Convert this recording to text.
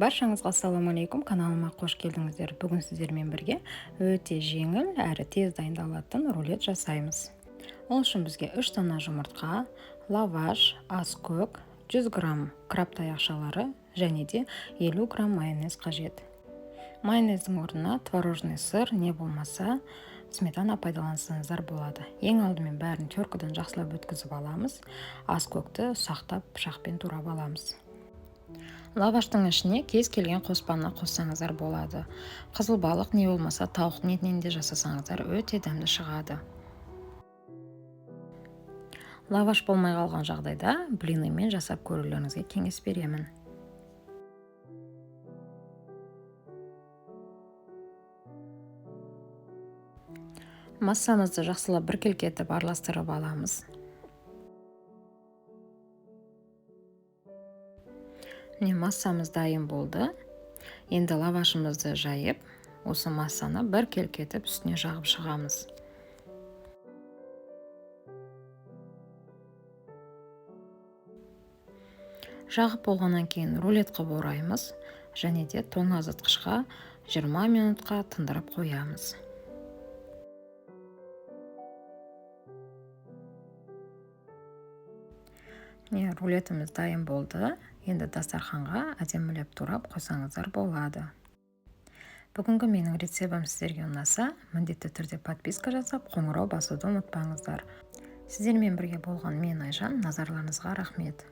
Баршаңызға ассалаумағалейкум, каналыма қош келдіңіздер. Бүгін сіздермен бірге өте жеңіл әрі тез дайындалатын рулет жасаймыз. Ол үшін бізге 3 дана жұмыртқа, лаваш, аскөк, 100 грамм краб таяқшалары және де 50 грамм майонез қажет. Майонездің орнына творожный сыр не болмаса сметана пайдалансаңыздар болады. Ең алдымен бәрін теркадан жақсылап өткізіп аламыз. Аскөкті ұсақтап пышақпен турап аламыз. Лаваштың ішіне кез келген қоспаны қоссаңыздар болады. Қызыл балық не болмаса тауықтың етінен де жасасаңыздар өте дәмді шығады. Лаваш болмай қалған жағдайда блинімен жасап көрулеріңізге кеңес беремін. Массамызды жақсылап біркелкетіп араластырып аламыз. Массамыз дайын болды. Енді лавашымызды жайып, осы массаны біркелкетіп үстіне жағып шығамыз. Жағып болғаннан кейін рулет қылып ораймыз және де тоңазытқышқа 20 минутқа тындырып қоямыз. Рулетіміз дайын болды. Енді дастарханға әдемілеп турап қойсаңыздар болады. Бүгінгі менің рецептім сіздерге ұнаса, міндетті түрде подписка жасап, қоңырау басуды ұмытпаңыздар. Сіздермен бірге болған мен Айжан, назарларыңызға рахмет.